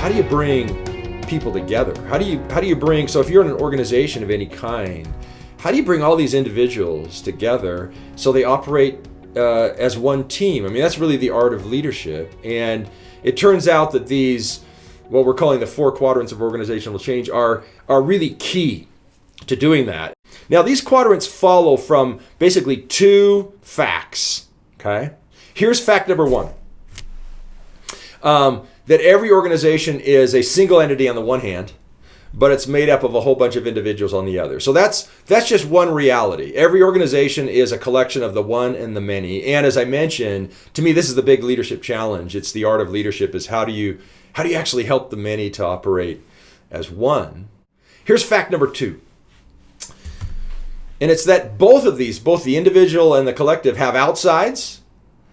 how do you bring people together? How do you bring, so if you're in an organization of any kind, how do you bring all these individuals together so they operate as one team? I mean, that's really the art of leadership. And it turns out that these, what we're calling the 4 quadrants of organizational change, are really key to doing that. Now, these quadrants follow from basically 2 facts, okay? Here's fact number 1. That every organization is a single entity on the one hand, but it's made up of a whole bunch of individuals on the other. So that's just one reality. Every organization is a collection of the one and the many. And as I mentioned, to me, this is the big leadership challenge. It's the art of leadership, is how do you actually help the many to operate as one? Here's fact number 2. And it's that both of these, both the individual and the collective, have outsides.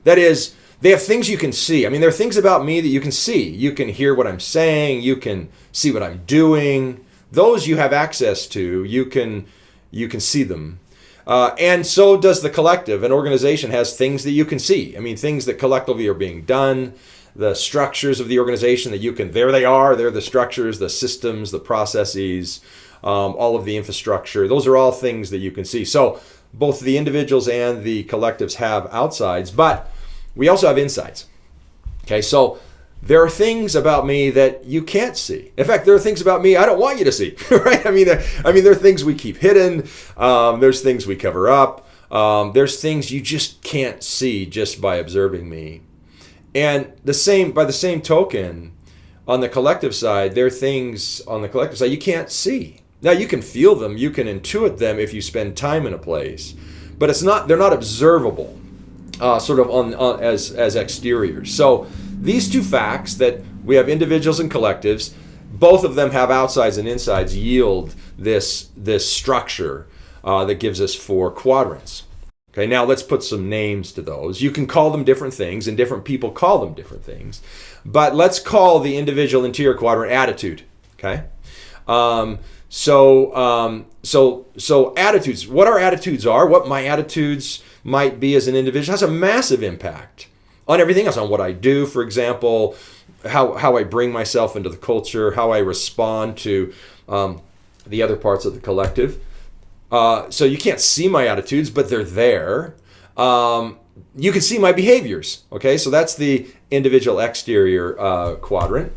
That is, they have things you can see. I mean, there are things about me that you can see. You can hear what I'm saying. You can see what I'm doing. Those you have access to. You can see them. And so does the collective. An organization has things that you can see. I mean, things that collectively are being done. The structures of the organization that you can, there they are. They're the structures, the systems, the processes, all of the infrastructure. Those are all things that you can see. So both the individuals and the collectives have outsides, but we also have insides. Okay, so there are things about me that you can't see. In fact, there are things about me I don't want you to see, right? I mean, there are things we keep hidden. There's things we cover up. There's things you just can't see just by observing me. And by the same token, on the collective side, there are things on the collective side you can't see. Now, you can feel them, you can intuit them if you spend time in a place, but they're not observable. Sort of as exteriors. So these 2 facts, that we have individuals and collectives, both of them have outsides and insides, yield this structure that gives us 4 quadrants. Okay, now let's put some names to those. You can call them different things, and different people call them different things. But let's call the individual interior quadrant attitude. Okay, so attitudes. What our attitudes are, what my attitudes might be as an individual, has a massive impact on everything else, on what I do, for example, how I bring myself into the culture, how I respond to the other parts of the collective. So you can't see my attitudes, but they're there. You can see my behaviors. Okay, so that's the individual exterior quadrant.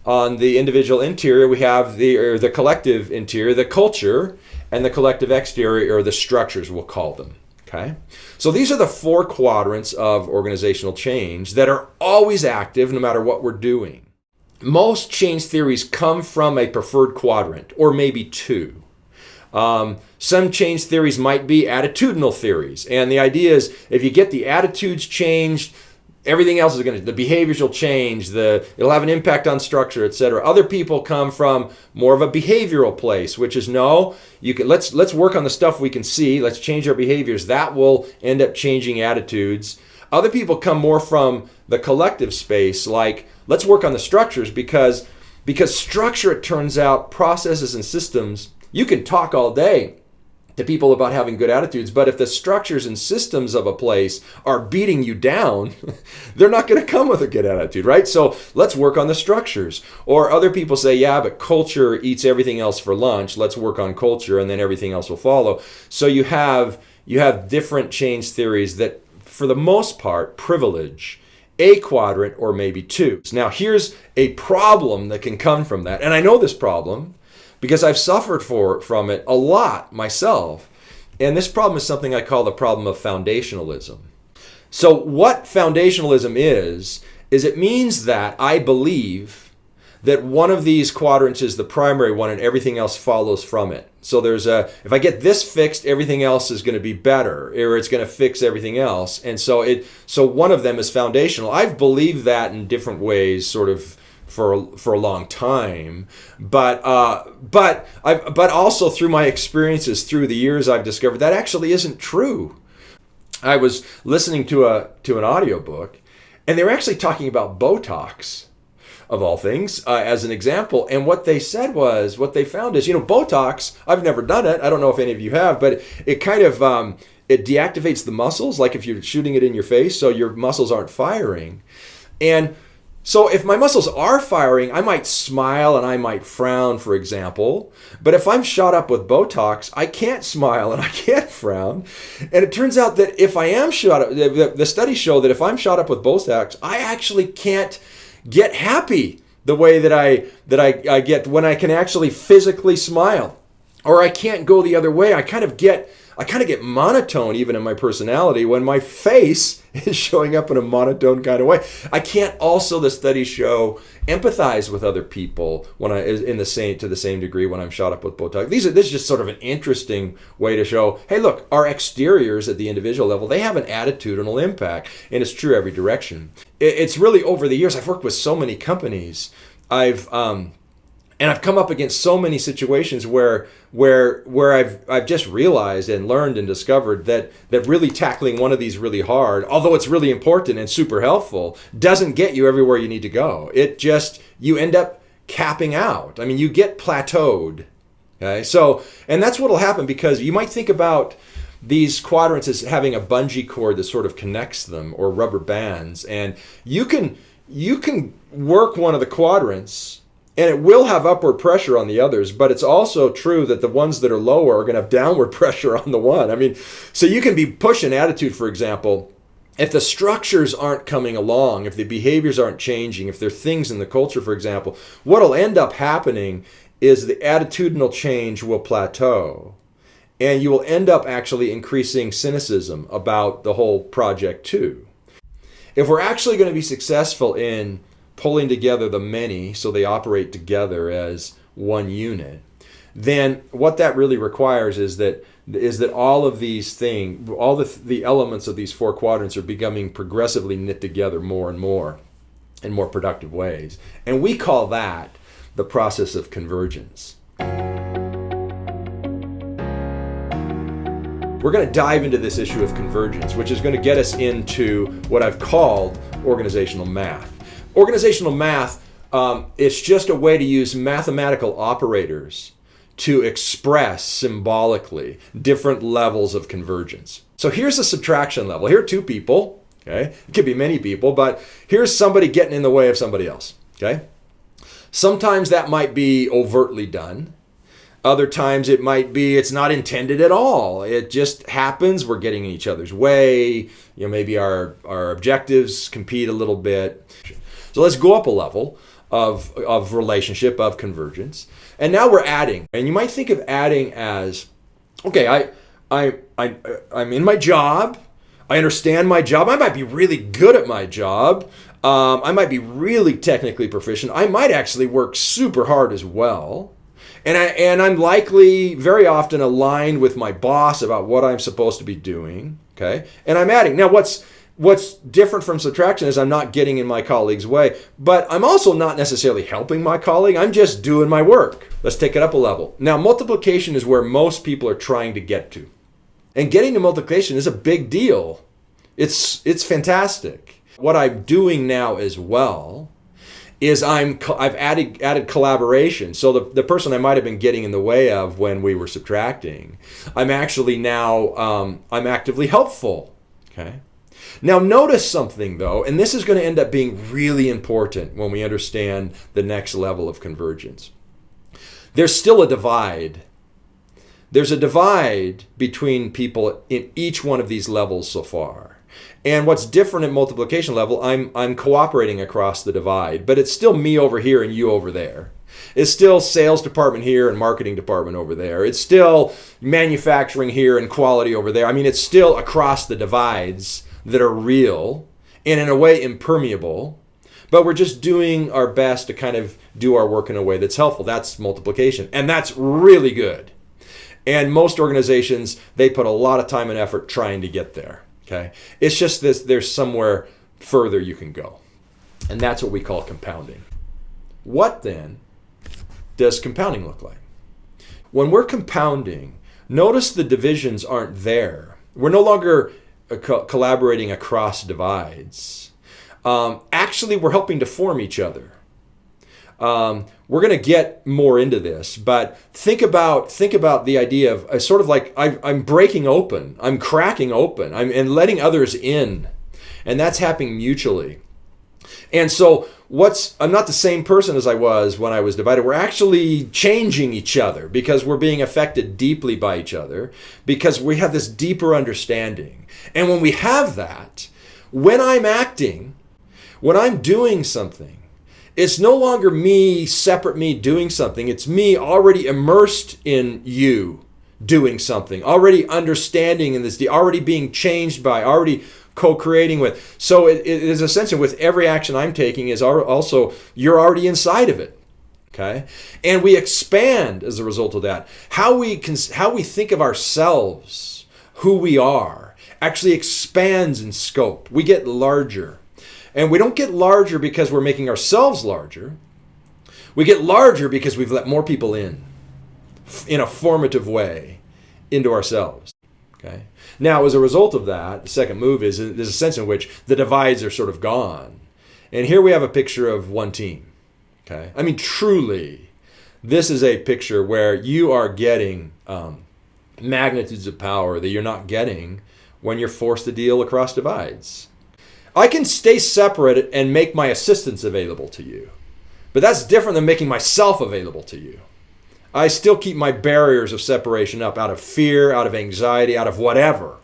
On the individual interior, we have the collective interior, the culture, and the collective exterior, or the structures, we'll call them. Okay, so these are the 4 quadrants of organizational change that are always active no matter what we're doing. Most change theories come from a preferred quadrant, or maybe 2. Some change theories might be attitudinal theories, and the idea is if you get the attitudes changed, everything else is the behaviors will change, it'll have an impact on structure, etc. Other people come from more of a behavioral place, which is let's work on the stuff we can see, let's change our behaviors. That will end up changing attitudes. Other people come more from the collective space, like let's work on the structures, because structure, it turns out, processes and systems, you can talk all day to people about having good attitudes, but if the structures and systems of a place are beating you down, they're not going to come with a good attitude, right? So let's work on the structures. Or other people say, yeah, but culture eats everything else for lunch. Let's work on culture, and then everything else will follow. So you have different change theories that, for the most part, privilege a quadrant or maybe 2. Now, here's a problem that can come from that, and I know this problem because I've suffered from it a lot myself. And this problem is something I call the problem of foundationalism. So what foundationalism is it means that I believe that one of these quadrants is the primary one and everything else follows from it. So if I get this fixed, everything else is going to be better, or it's going to fix everything else. And so one of them is foundational. I've believed that in different ways, sort of, for a long time, but also through my experiences through the years, I've discovered that actually isn't true. I was listening to an audiobook, and they were actually talking about Botox, of all things, as an example. And what they found is, Botox, I've never done it. I don't know if any of you have, but it kind of, it deactivates the muscles, like if you're shooting it in your face, so your muscles aren't firing. And So if my muscles are firing, I might smile and I might frown, for example. But if I'm shot up with Botox, I can't smile and I can't frown. And it turns out that if I am shot up, the studies show that if I'm shot up with Botox, I actually can't get happy the way that I get when I can actually physically smile. Or I can't go the other way. I kind of get monotone even in my personality when my face is showing up in a monotone kind of way. I can't also, the studies show, empathize with other people when to the same degree when I'm shot up with Botox. This is just sort of an interesting way to show, hey, look, our exteriors at the individual level, they have an attitudinal impact, and it's true every direction. It's really, over the years, I've worked with so many companies. I've come up against so many situations where I've just realized and learned and discovered that really tackling one of these really hard, although it's really important and super helpful, doesn't get you everywhere you need to go. You end up capping out. I mean, you get plateaued. Okay, so, and that's what'll happen, because you might think about these quadrants as having a bungee cord that sort of connects them, or rubber bands, and you can work one of the quadrants and it will have upward pressure on the others, but it's also true that the ones that are lower are going to have downward pressure on the one. I mean, so you can be pushing attitude, for example, if the structures aren't coming along, if the behaviors aren't changing, if there are things in the culture, for example, what'll end up happening is the attitudinal change will plateau. And you will end up actually increasing cynicism about the whole project too. If we're actually going to be successful in pulling together the many so they operate together as one unit, then what that really requires is that all of these things, all the elements of these four quadrants are becoming progressively knit together more and more in more productive ways. And we call that the process of convergence. We're going to dive into this issue of convergence, which is going to get us into what I've called organizational math. Organizational math is just a way to use mathematical operators to express symbolically different levels of convergence. So here's a subtraction level. Here are two people, okay? It could be many people, but here's somebody getting in the way of somebody else, okay? Sometimes that might be overtly done. Other times it might be it's not intended at all. It just happens. We're getting in each other's way. Maybe our objectives compete a little bit. So let's go up a level of relationship, of convergence. And now we're adding. And you might think of adding as, okay, I'm in my job. I understand my job. I might be really good at my job. I might be really technically proficient. I might actually work super hard as well. And I'm likely very often aligned with my boss about what I'm supposed to be doing. Okay. And I'm adding. Now what's different from subtraction is I'm not getting in my colleague's way, but I'm also not necessarily helping my colleague. I'm just doing my work. Let's take it up a level. Now, multiplication is where most people are trying to get to. And getting to multiplication is a big deal. It's fantastic. What I'm doing now as well is I've added collaboration. So the person I might have been getting in the way of when we were subtracting, I'm actually now, I'm actively helpful. Okay. Now notice something though, and this is going to end up being really important when we understand the next level of convergence. There's still a divide. There's a divide between people in each one of these levels so far. And what's different at multiplication level, I'm cooperating across the divide, but it's still me over here and you over there. It's still sales department here and marketing department over there. It's still manufacturing here and quality over there. I mean, it's still across the divides that are real and in a way impermeable, but we're just doing our best to kind of do our work in a way that's helpful. That's multiplication, and that's really good. And most organizations, they put a lot of time and effort trying to get there. Okay, it's just this, there's somewhere further you can go. And that's what we call compounding. What then does compounding look like? When we're compounding, notice the divisions aren't there. We're no longer collaborating across divides. Actually, we're helping to form each other. We're going to get more into this, but think about the idea of sort of like I'm breaking open, I'm cracking open, and letting others in, and that's happening mutually. And so I'm not the same person as I was when I was divided. We're actually changing each other because we're being affected deeply by each other, because we have this deeper understanding. And when we have that, when I'm acting, when I'm doing something, it's no longer me, separate me doing something. It's me already immersed in you doing something, already understanding in this, already being changed by, already co-creating with. So it is a sense in with every action I'm taking is also, you're already inside of it. Okay? And we expand as a result of that. How we think of ourselves, who we are, actually expands in scope. We get larger. And we don't get larger because we're making ourselves larger. We get larger because we've let more people in a formative way into ourselves. Okay? Now, as a result of that, the second move is there's a sense in which the divides are sort of gone. And here we have a picture of one team. Okay? I mean, truly, this is a picture where you are getting magnitudes of power that you're not getting when you're forced to deal across divides. I can stay separate and make my assistance available to you, but that's different than making myself available to you. I still keep my barriers of separation up out of fear, out of anxiety, out of whatever.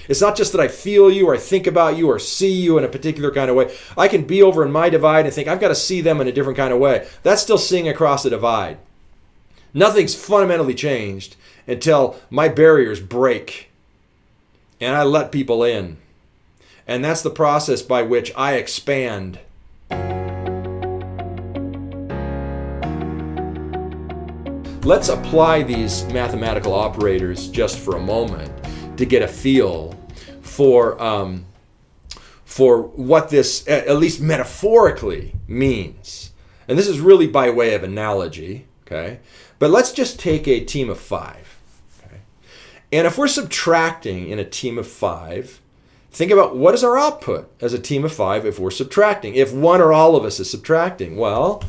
It's not just that I feel you or I think about you or see you in a particular kind of way. I can be over in my divide and think I've got to see them in a different kind of way. That's still seeing across the divide. Nothing's fundamentally changed until my barriers break and I let people in. And that's the process by which I expand. Let's apply these mathematical operators just for a moment to get a feel for what this, at least metaphorically, means. And this is really by way of analogy, okay? But let's just take a team of 5. Okay? And if we're subtracting in a team of 5, think about what is our output as a team of 5 if we're subtracting. If one or all of us is subtracting, well,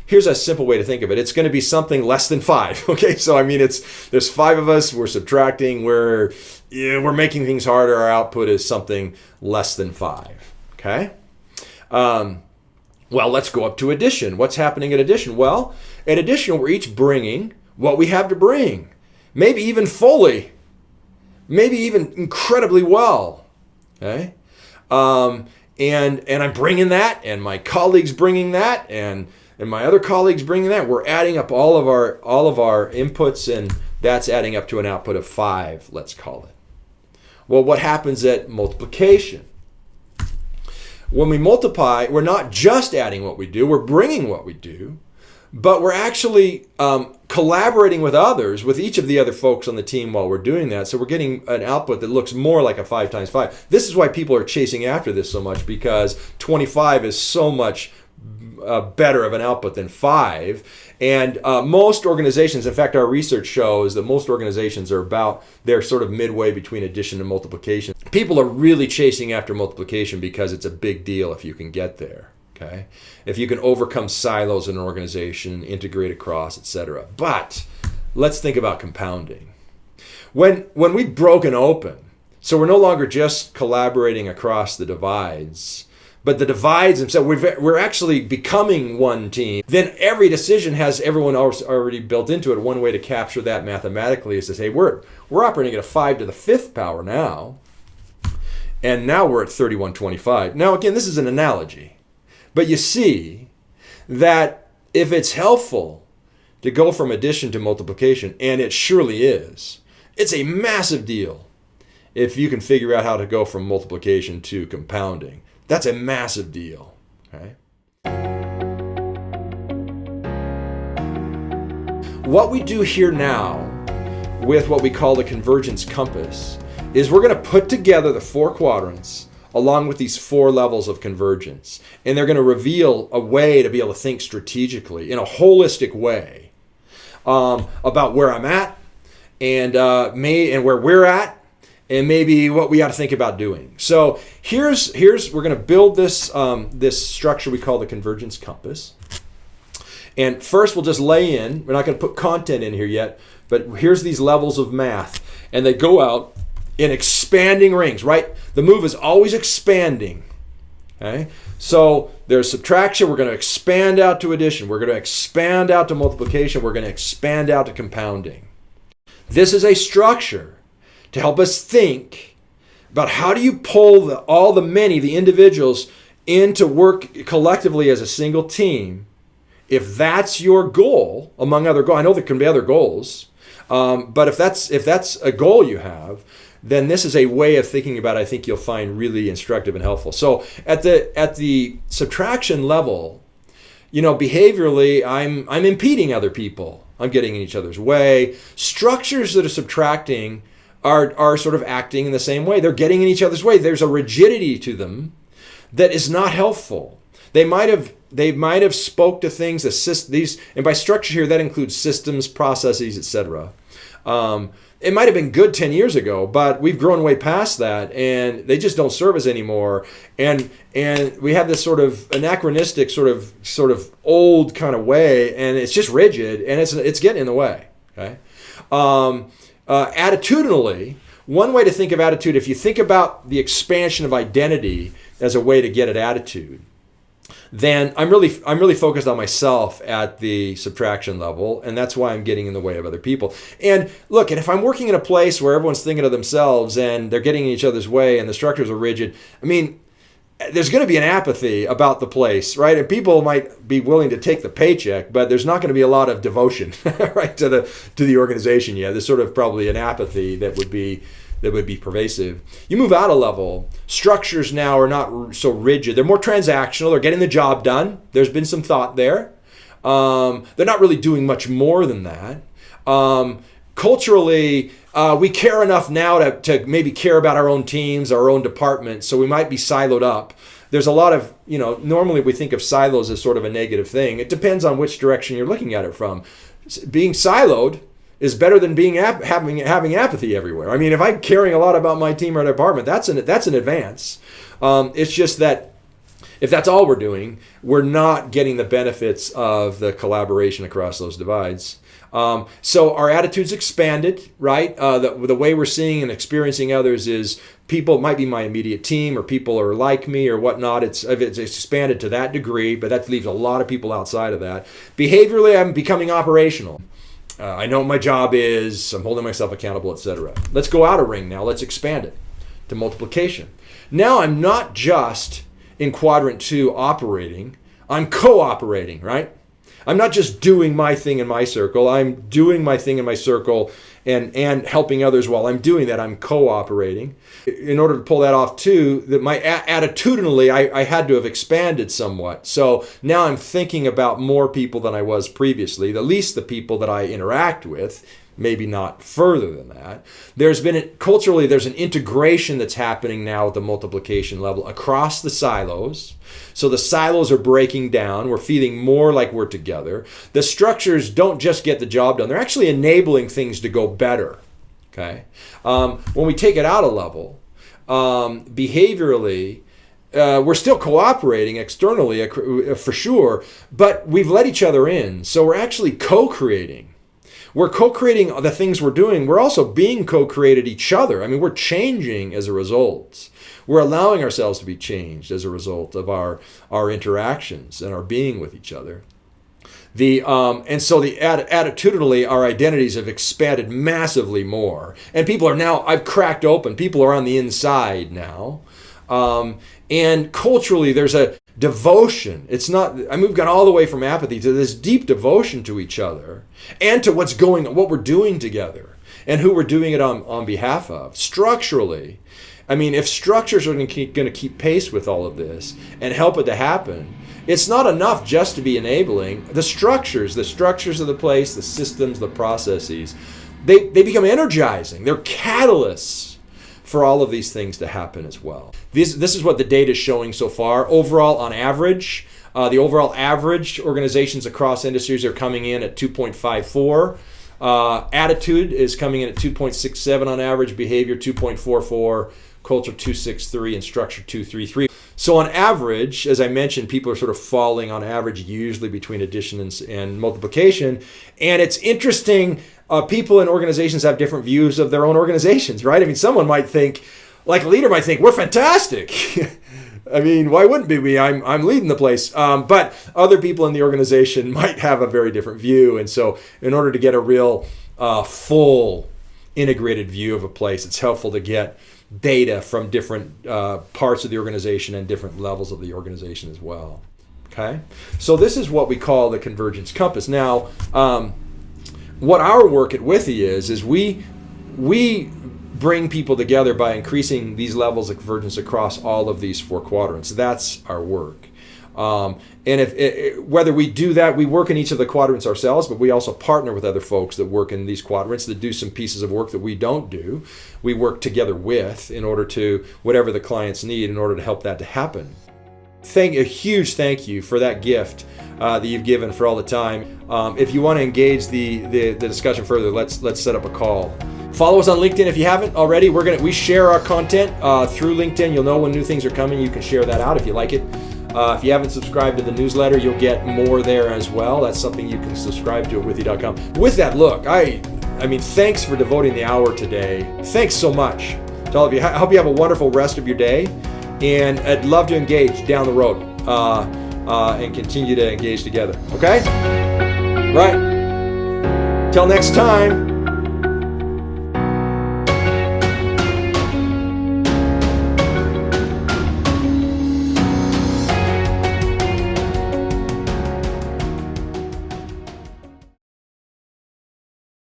here's a simple way to think of it. It's going to be something less than 5. Okay, so I mean, there's 5 of us. We're subtracting. We're making things harder. Our output is something less than 5. Okay. Well, let's go up to addition. What's happening at addition? Well, at addition, we're each bringing what we have to bring, maybe even fully, maybe even incredibly well. Okay, and I'm bringing that, and my colleagues bringing that, and my other colleagues bringing that. We're adding up all of our inputs, and that's adding up to an output of 5. Let's call it. Well, what happens at multiplication? When we multiply, we're not just adding what we do; we're bringing what we do, but we're actually collaborating with others, with each of the other folks on the team while we're doing that. So we're getting an output that looks more like a 5 times 5. This is why people are chasing after this so much, because 25 is so much better of an output than 5. And most organizations, in fact, our research shows that most organizations they're sort of midway between addition and multiplication. People are really chasing after multiplication because it's a big deal if you can get there. Okay, if you can overcome silos in an organization, integrate across, etc. But let's think about compounding. When we've broken open, so we're no longer just collaborating across the divides, but the divides themselves, we're actually becoming one team. Then every decision has everyone else already built into it. One way to capture that mathematically is to say, we're operating at a 5 to the 5th power now, and now we're at 3125. Now again, this is an analogy. But you see that if it's helpful to go from addition to multiplication, and it surely is, it's a massive deal if you can figure out how to go from multiplication to compounding. That's a massive deal. Okay? What we do here now with what we call the convergence compass is we're going to put together the 4 quadrants along with these 4 levels of convergence. And they're going to reveal a way to be able to think strategically in a holistic way about where I'm at and where we're at, and maybe what we ought to think about doing. So here's we're going to build this structure we call the convergence compass. And first we'll just lay in, we're not going to put content in here yet, but here's these levels of math, and they go out in expanding rings, right? The move is always expanding, Okay? So there's subtraction. We're going to expand out to addition. We're going to expand out to multiplication. We're going to expand out to compounding. This is a structure to help us think about how do you pull the individuals in to work collectively as a single team. If that's your goal, among other goals, I know there can be other goals, but if that's a goal you have, then this is a way of thinking about it I think you'll find really instructive and helpful. So at the subtraction level, behaviorally, I'm impeding other people. I'm getting in each other's way. Structures that are subtracting are sort of acting in the same way. They're getting in each other's way. There's a rigidity to them that is not helpful. They might have spoke to things, these, and by structure here, that includes systems, processes, etc. It might have been good 10 years ago, but we've grown way past that, and they just don't serve us anymore. And we have this sort of anachronistic, sort of old kind of way, and it's just rigid, and it's getting in the way. Okay. Attitudinally, one way to think of attitude, if you think about the expansion of identity as a way to get at attitude, then I'm really focused on myself at the subtraction level, and that's why I'm getting in the way of other people. And look, and if I'm working in a place where everyone's thinking of themselves and they're getting in each other's way and the structures are rigid, I mean, there's going to be an apathy about the place, right? And people might be willing to take the paycheck, but there's not going to be a lot of devotion, right, to the organization yet. There's sort of probably an apathy that would be pervasive. You move out a level, structures now are not so rigid. They're more transactional. They're getting the job done. There's been some thought there. They're not really doing much more than that. Culturally, we care enough now to maybe care about our own teams, our own departments, so we might be siloed up. There's a lot of, normally we think of silos as sort of a negative thing. It depends on which direction you're looking at it from. Being siloed is better than having apathy everywhere. I mean, if I'm caring a lot about my team or department, that's an advance. It's just that if that's all we're doing, we're not getting the benefits of the collaboration across those divides. So our attitude's expanded, right? The way we're seeing and experiencing others is people might be my immediate team, or people are like me or whatnot. It's expanded to that degree, but that leaves a lot of people outside of that. Behaviorally, I'm becoming operational. I know what my job is, I'm holding myself accountable, etc. Let's go out a ring now. Let's expand it to multiplication. Now I'm not just in quadrant 2 operating, I'm cooperating, right? I'm not just doing my thing in my circle, I'm doing my thing in my circle and helping others while I'm doing that. I'm cooperating. In order to pull that off too, that my attitudinally, I had to have expanded somewhat. So now I'm thinking about more people than I was previously, at least the people that I interact with, maybe not further than that. Culturally, there's an integration that's happening now at the multiplication level across the silos. So the silos are breaking down. We're feeling more like we're together. The structures don't just get the job done. They're actually enabling things to go better. Okay. When we take it out a level, behaviorally, we're still cooperating externally for sure, but we've let each other in. So we're actually co-creating. We're co-creating the things we're doing. We're also being co-created each other. I mean, we're changing as a result. We're allowing ourselves to be changed as a result of our interactions and our being with each other. And so attitudinally, our identities have expanded massively more. And people are now, I've cracked open. People are on the inside now. And culturally, there's a devotion. It's not, we've gone all the way from apathy to this deep devotion to each other and to what we're doing together and who we're doing it on behalf of. Structurally, I mean, if structures are going to keep pace with all of this and help it to happen, it's not enough just to be enabling. The structures of the place, the systems, the processes, they become energizing. They're catalysts for all of these things to happen as well. This is what the data is showing so far. Overall, on average, the overall average organizations across industries are coming in at 2.54. Attitude is coming in at 2.67 on average, behavior 2.44, culture 2.63, and structure 2.33. So on average, as I mentioned, people are sort of falling on average usually between addition and multiplication. And it's interesting, people in organizations have different views of their own organizations, right? I mean, someone might think, like a leader might think, we're fantastic. I mean, why wouldn't it be me? I'm leading the place. But other people in the organization might have a very different view. And so in order to get a real full integrated view of a place, it's helpful to get data from different parts of the organization and different levels of the organization as well. Okay? So this is what we call the convergence compass. Now, what our work at Withy is we bring people together by increasing these levels of convergence across all of these 4 quadrants. That's our work. And whether we do that, we work in each of the quadrants ourselves, but we also partner with other folks that work in these quadrants that do some pieces of work that we don't do. We work together with in order to, whatever the clients need, in order to help that to happen. A huge thank you for that gift that you've given for all the time. If you want to engage the discussion further, let's set up a call. Follow us on LinkedIn if you haven't already. We share our content through LinkedIn. You'll know when new things are coming. You can share that out if you like it. If you haven't subscribed to the newsletter, you'll get more there as well. That's something you can subscribe to at withy.com. With that, look, I mean, thanks for devoting the hour today. Thanks so much to all of you. I hope you have a wonderful rest of your day. And I'd love to engage down the road and continue to engage together. Okay? Right. Till next time.